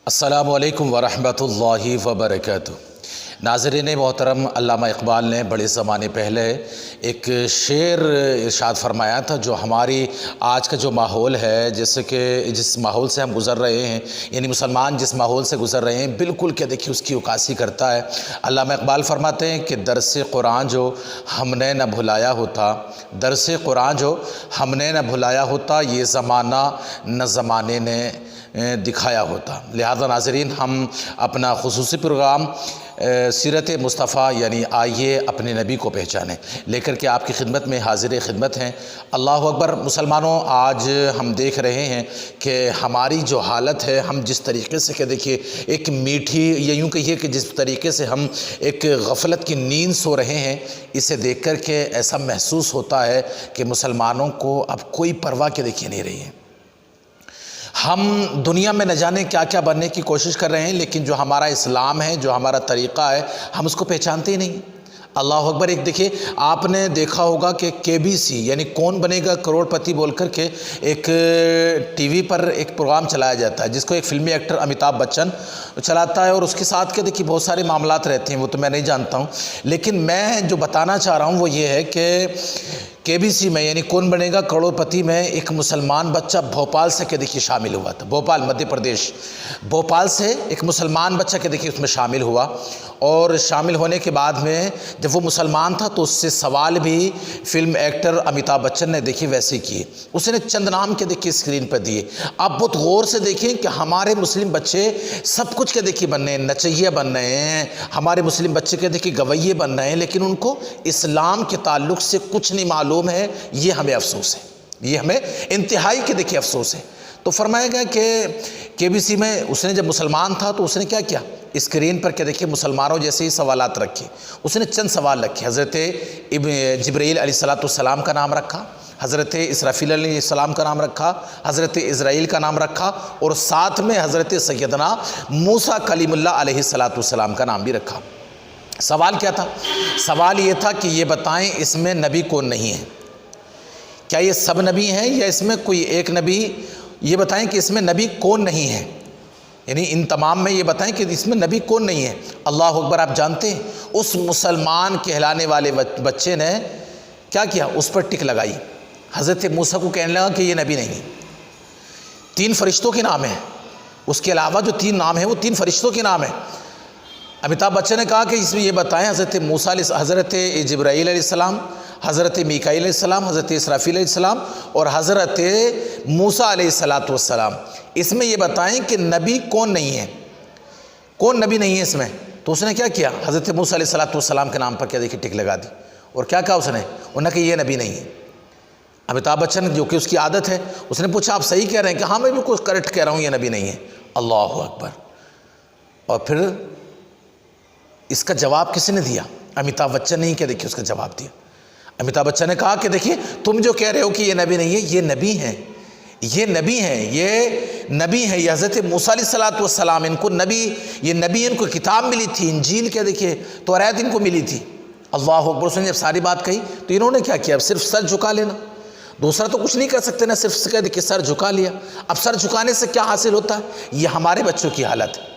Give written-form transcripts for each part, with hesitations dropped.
السلام علیکم ورحمۃ اللہ وبرکاتہ۔ ناظرین محترم، علامہ اقبال نے بڑے زمانے پہلے ایک شعر ارشاد فرمایا تھا جو ہماری آج کا جو ماحول ہے، جیسے کہ جس ماحول سے ہم گزر رہے ہیں، یعنی مسلمان جس ماحول سے گزر رہے ہیں، بالکل کیا دیکھیے اس کی عکاسی کرتا ہے۔ علامہ اقبال فرماتے ہیں کہ درس قرآن جو ہم نے نہ بھلایا ہوتا، درس قرآن جو ہم نے نہ بھلایا ہوتا، یہ زمانہ نہ زمانے نے دکھایا ہوتا۔ لہذا ناظرین، ہم اپنا خصوصی پروگرام سیرت مصطفیٰ یعنی آئیے اپنے نبی کو پہچانیں لے کر کے آپ کی خدمت میں حاضر خدمت ہیں۔ اللہ اکبر۔ مسلمانوں، آج ہم دیکھ رہے ہیں کہ ہماری جو حالت ہے، ہم جس طریقے سے کہ دیکھیے ایک میٹھی، یا یوں کہیے کہ جس طریقے سے ہم ایک غفلت کی نیند سو رہے ہیں، اسے دیکھ کر کے ایسا محسوس ہوتا ہے کہ مسلمانوں کو اب کوئی پرواہ کے دیکھیے نہیں رہی ہے۔ ہم دنیا میں نہ جانے کیا کیا بننے کی کوشش کر رہے ہیں، لیکن جو ہمارا اسلام ہے، جو ہمارا طریقہ ہے، ہم اس کو پہچانتے ہی نہیں۔ اللہ اکبر۔ ایک دیکھیے، آپ نے دیکھا ہوگا کہ KBC یعنی کون بنے گا کروڑ پتی بول کر کے ایک ٹی وی پر ایک پروگرام چلایا جاتا ہے، جس کو ایک فلمی ایکٹر امیتابھ بچن چلاتا ہے، اور اس کے ساتھ کے دیکھیے بہت سارے معاملات رہتے ہیں، وہ تو میں نہیں جانتا ہوں، لیکن میں جو بتانا چاہ رہا ہوں وہ یہ ہے کہ KBC میں یعنی کون بنے گا کروڑ پتی میں ایک مسلمان بچہ بھوپال سے کہ دیکھیے شامل ہوا تھا۔ بھوپال، مدھیہ پردیش، بھوپال سے ایک مسلمان بچہ کہ دیکھیے اس میں شامل ہوا، اور شامل ہونے کے بعد میں جب وہ مسلمان تھا تو اس سے سوال بھی فلم ایکٹر امیتابھ بچن نے دیکھیے ویسے کیے، اس نے چند نام کے دیکھیے اسکرین پر دیے۔ آپ بہت غور سے دیکھیں کہ ہمارے مسلم بچے سب کچھ کے دیکھیے بن رہے ہیں، نچیے بن رہے ہیں، ہمارے مسلم بچے کے دیکھیے گویے بن رہے ہیں، لیکن ان کو اسلام کے تعلق سے کچھ نہیں معلوم ہے۔ یہ ہمیں افسوس ہے، یہ ہمیں انتہائی کے دیکھیے افسوس ہے۔ تو فرمایا گیا کہ KBC میں اس نے جب مسلمان تھا تو اس نے کیا کیا، اسکرین پر کہ دیکھیے مسلمانوں جیسے ہی سوالات رکھے، اس نے چند سوال رکھے۔ حضرت جبرائیل علیہ السلام کا نام رکھا، حضرت اسرافیل علیہ السلام کا نام رکھا، حضرت اسرائیل کا نام رکھا، اور ساتھ میں حضرت سیدنا موسیٰ کلیم اللہ علیہ السلام کا نام بھی رکھا۔ سوال کیا تھا؟ سوال یہ تھا کہ یہ بتائیں اس میں نبی کون نہیں ہے؟ کیا یہ سب نبی ہیں یا اس میں کوئی ایک نبی؟ یہ بتائیں کہ اس میں نبی کون نہیں ہے، یعنی ان تمام میں یہ بتائیں کہ اس میں نبی کون نہیں ہے۔ اللہ اکبر۔ آپ جانتے ہیں اس مسلمان کہلانے والے بچے نے کیا کیا؟ اس پر ٹک لگائی، حضرت موسیٰ کو کہنے لگا کہ یہ نبی نہیں ہے۔ 3 فرشتوں کے نام ہیں، اس کے علاوہ جو 3 نام ہیں وہ 3 فرشتوں کے نام ہیں۔ امیتابھ بچن نے کہا کہ اس میں یہ بتائیں حضرت موسیٰ حضرت جبرائیل علیہ السلام، حضرت میکائیل علیہ السلام، حضرت اسرافیل علیہ السلام اور حضرت موسیٰ علیہ السلام، اس میں یہ بتائیں کہ نبی کون نہیں ہے، کون نبی نہیں ہے اس میں؟ تو اس نے کیا کیا؟ حضرت موسیٰ علیہ السلام کے نام پر کیا دیکھیے ٹک لگا دی، اور کیا کہا اس نے؟ انہوں نے کہ یہ نبی نہیں ہے۔ امیتابھ بچن جو کہ اس کی عادت ہے، اس نے پوچھا آپ صحیح کہہ رہے ہیں کہ ہاں میں بالکل کریکٹ کہہ رہا ہوں، یہ نبی نہیں ہے۔ اللہ اکبر۔ اور پھر اس کا جواب کس نے دیا؟ امیتابھ بچن نے ہی کیا دیکھیے اس کا جواب دیا۔ امیتابھ بچن نے کہا کہ دیکھیے تم جو کہہ رہے ہو کہ یہ نبی نہیں ہے، یہ نبی ہیں، یہ نبی ہیں، یہ نبی ہیں، یہ حضرت موسیٰ علیہ السلام، ان کو نبی، یہ نبی، ان کو کتاب ملی تھی، انجیل کیا دیکھیے توریت ان کو ملی تھی۔ اللہ اکبر۔ اس نے جب ساری بات کہی تو انہوں نے کیا کیا؟ اب صرف سر جھکا لینا، دوسرا تو کچھ نہیں کر سکتے نا، صرف کہہ دیکھیے سر جھکا لیا۔ اب سر جھکانے سے کیا حاصل ہوتا ہے؟ یہ ہمارے بچوں کی حالت ہے،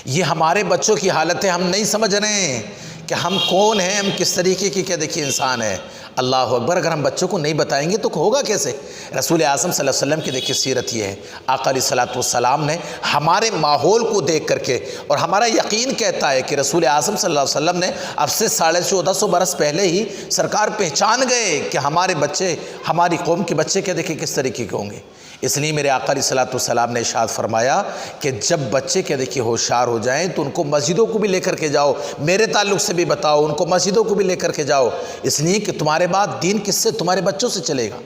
یہ ہمارے بچوں کی حالت ہے۔ ہم نہیں سمجھ رہے ہیں کہ ہم کون ہیں، ہم کس طریقے کی کیا دیکھیے انسان ہیں۔ اللہ اکبر۔ اگر ہم بچوں کو نہیں بتائیں گے تو ہوگا کیسے؟ رسول اعظم صلی اللہ علیہ وسلم کی دیکھیے سیرت یہ ہے، آقا علیہ السلام نے ہمارے ماحول کو دیکھ کر کے، اور ہمارا یقین کہتا ہے کہ رسول اعظم صلی اللہ علیہ وسلم نے اب سے 1450 برس پہلے ہی سرکار پہچان گئے کہ ہمارے بچے، ہماری قوم کے بچے کیا دیکھیے کس طریقے کے ہوں گے۔ اس لیے میرے آقا علیہ السلام نے ارشاد فرمایا کہ جب بچے کیا دیکھیے ہوشیار ہو جائیں تو ان کو مسجدوں کو بھی لے کر کے جاؤ، میرے تعلق سے بھی بتاؤ، ان کو مسجدوں کو بھی لے کر کے جاؤ، اس لیے کہ تمہارے بعد دین کس سے؟ تمہارے بچوں سے چلے گا،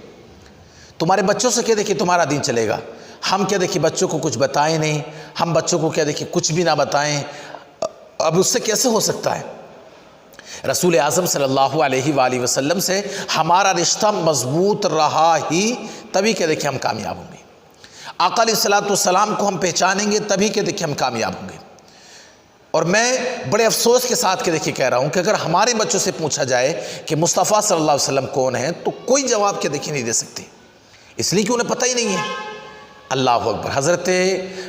تمہارے بچوں سے کیا دیکھیے تمہارا دین چلے گا۔ ہم کیا دیکھیے بچوں کو کچھ بتائیں نہیں، ہم بچوں کو کیا دیکھیے کچھ بھی نہ بتائیں، اب اس سے کیسے ہو سکتا ہے؟ رسول اعظم صلی اللہ علیہ وآلہ وسلم سے ہمارا رشتہ مضبوط رہا ہی تبھی کہ دیکھیں ہم کامیاب ہوں گے۔ آقا علیہ السلام کو ہم پہچانیں گے تبھی کہ دیکھیں ہم کامیاب ہوں گے۔ اور میں بڑے افسوس کے ساتھ کہ دیکھیے کہہ رہا ہوں کہ اگر ہمارے بچوں سے پوچھا جائے کہ مصطفیٰ صلی اللہ علیہ وسلم کون ہیں تو کوئی جواب کہ دیکھیے نہیں دے سکتے، اس لیے کہ انہیں پتہ ہی نہیں ہے۔ اللہ اکبر۔ حضرت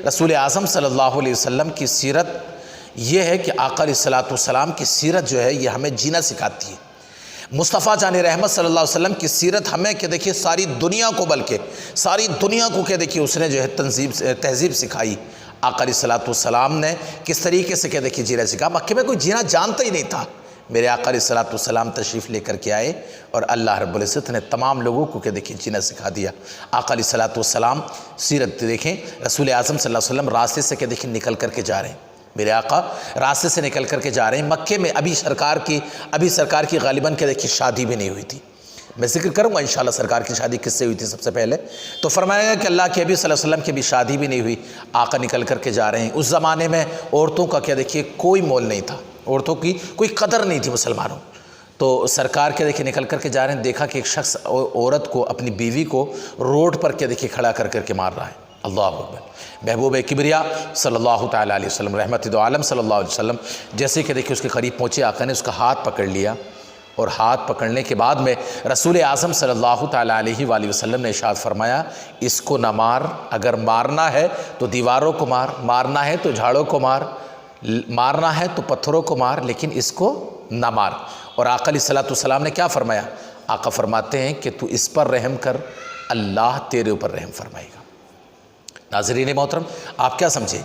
رسول اعظم صلی اللہ علیہ وسلم کی سیرت یہ ہے کہ آقا علیہ الصلوۃ والسلام کی سیرت جو ہے یہ ہمیں جینا سکھاتی ہے۔ مصطفیٰ جان رحمت صلی اللہ علیہ وسلم کی سیرت ہمیں کہ دیکھیے ساری دنیا کو، بلکہ ساری دنیا کو کہ دیکھیے اس نے جو ہے تہذیب سکھائی۔ آقا علیہ الصلوۃ والسلام نے کس طریقے سے کہ دیکھیے جینا سکھا۔ مکے میں کوئی جینا جانتا ہی نہیں تھا۔ میرے آقا علیہ الصلوۃ والسلام تشریف لے کر کے آئے اور اللہ رب العزت نے تمام لوگوں کو کہ دیکھیے جینا سکھا دیا۔ آقا علیہ الصلوۃ والسلام سیرت دیکھیں، رسول اعظم صلی اللہ علیہ وسلم راستے سے کہ دیکھیں نکل کر کے جا رہے ہیں۔ میرے آقا راستے سے نکل کر کے جا رہے ہیں، مکے میں ابھی سرکار کی غالباً کہ دیکھیے شادی بھی نہیں ہوئی تھی۔ میں ذکر کروں گا انشاءاللہ سرکار کی شادی کس سے ہوئی تھی سب سے پہلے۔ تو فرمایا گیا کہ اللہ کے نبی صلی اللہ علیہ وسلم کی بھی شادی بھی نہیں ہوئی، آقا نکل کر کے جا رہے ہیں۔ اس زمانے میں عورتوں کا کہ دیکھیے کوئی مول نہیں تھا، عورتوں کی کوئی قدر نہیں تھی مسلمانوں۔ تو سرکار کے دیکھیے نکل کر کے جا رہے ہیں، دیکھا کہ ایک شخص عورت کو، اپنی بیوی کو روڈ پر کے دیکھیے کھڑا کر کر کے مار رہا ہے۔ اللہ اکبر۔ محبوب کبریا صلی اللہ تعالیٰ علیہ وسلم، رحمت دو عالم صلی اللہ علیہ وسلم جیسے کہ دیکھیے اس کے قریب پہنچے، آقا نے اس کا ہاتھ پکڑ لیا، اور ہاتھ پکڑنے کے بعد میں رسول اعظم صلی اللہ تعالیٰ علیہ وآلہ وسلم نے ارشاد فرمایا، اس کو نہ مار، اگر مارنا ہے تو دیواروں کو مار، مارنا ہے تو جھاڑوں کو مار، مارنا ہے تو پتھروں کو مار، لیکن اس کو نہ مار۔ اور آقا علیہ الصلوۃ والسلام نے کیا فرمایا؟ آقا فرماتے ہیں کہ تو اس پر رحم کر، اللہ تیرے اوپر رحم فرمائے گا۔ ناظرین محترم، آپ کیا سمجھے؟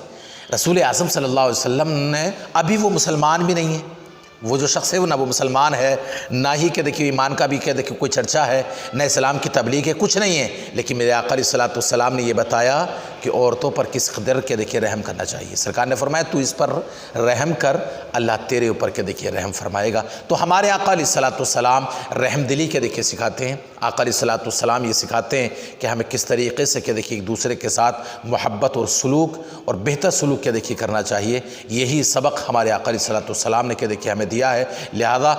رسول اعظم صلی اللہ علیہ وسلم نے، ابھی وہ مسلمان بھی نہیں ہے، وہ جو شخص ہے وہ نہ وہ مسلمان ہے، نہ ہی کہ دیکھیے ایمان کا بھی کہ دیکھیے کوئی چرچا ہے، نہ اسلام کی تبلیغ ہے، کچھ نہیں ہے، لیکن میرے آقا علیہ الصلوۃ والسلام نے یہ بتایا کہ عورتوں پر کس قدر کے دیکھیے رحم کرنا چاہیے۔ سرکار نے فرمایا تو اس پر رحم کر، اللہ تیرے اوپر کے دیکھیے رحم فرمائے گا۔ تو ہمارے آقا علیہ الصلوۃ والسلام رحم دلی کے دیکھیے سکھاتے ہیں۔ آقا علیہ الصلوۃ والسلام یہ سکھاتے ہیں کہ ہمیں کس طریقے سے کہ دیکھیے ایک دوسرے کے ساتھ محبت اور سلوک اور بہتر سلوک کے دیکھیے کرنا چاہیے۔ یہی سبق ہمارے آقا علیہ الصلوۃ والسلام نے کہ دیکھیے ہمیں دیا ہے۔ لہذا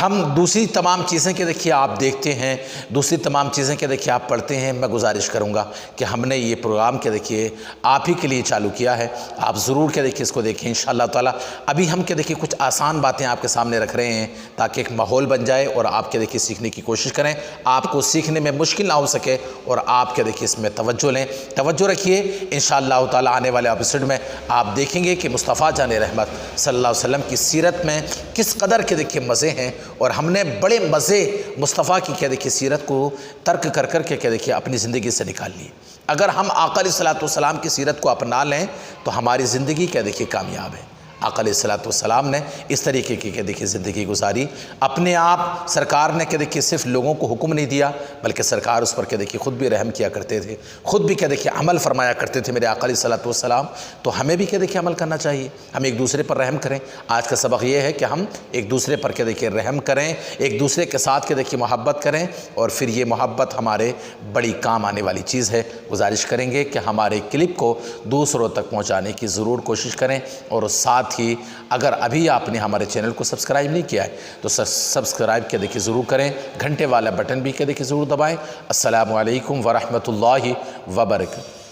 ہم دوسری تمام چیزیں کہ دیکھیے آپ دیکھتے ہیں، دوسری تمام چیزیں کہ دیکھیے آپ پڑھتے ہیں، میں گزارش کروں گا کہ ہم نے یہ پروگرام کہ دیکھیے آپ ہی کے لیے چالو کیا ہے، آپ ضرور کہ دیکھیے اس کو دیکھیں انشاءاللہ تعالیٰ۔ ابھی ہم کہ دیکھیے کچھ آسان باتیں آپ کے سامنے رکھ رہے ہیں تاکہ ایک ماحول بن جائے اور آپ کے دیکھیے سیکھنے کی کوشش کریں، آپ کو سیکھنے میں مشکل نہ ہو سکے، اور آپ کے دیکھیے اس میں توجہ لیں، توجہ رکھیے۔ انشاءاللہ تعالیٰ آنے والے ایپیسوڈ میں آپ دیکھیں گے کہ مصطفیٰ جان رحمت صلی اللہ علیہ وسلم کی سیرت میں کس قدر کے دیکھیے مزے ہیں، اور ہم نے بڑے مزے مصطفیٰ کی کیا دیکھیے سیرت کو ترک کر کر کے کیا دیکھیے اپنی زندگی سے نکال لیے۔ اگر ہم آقا علیہ الصلوۃ والسلام کی سیرت کو اپنا لیں تو ہماری زندگی کیا دیکھیے کامیاب ہے۔ آقا علیہ الصلوۃ والسلام نے اس طریقے کی کہ دیکھیے زندگی گزاری، اپنے آپ سرکار نے کہ دیکھیے صرف لوگوں کو حکم نہیں دیا بلکہ سرکار اس پر کہ دیکھیے خود بھی رحم کیا کرتے تھے، خود بھی کہ دیکھیے عمل فرمایا کرتے تھے میرے آقا علیہ الصلوۃ والسلام۔ تو ہمیں بھی کہ دیکھیے عمل کرنا چاہیے، ہم ایک دوسرے پر رحم کریں۔ آج کا سبق یہ ہے کہ ہم ایک دوسرے پر کہ دیکھیے رحم کریں، ایک دوسرے کے ساتھ کہ دیکھیے محبت کریں، اور پھر یہ محبت ہمارے بڑی کام آنے والی چیز ہے۔ گزارش کریں گے کہ ہمارے کلپ کو دوسروں تک پہنچانے کی ضرور کوشش کریں، اور ساتھ ہی اگر ابھی آپ نے ہمارے چینل کو سبسکرائب نہیں کیا ہے تو سبسکرائب کے دیکھیے ضرور کریں، گھنٹے والا بٹن بھی کے دیکھیے ضرور دبائیں۔ السلام علیکم ورحمۃ اللہ وبرکاتہ۔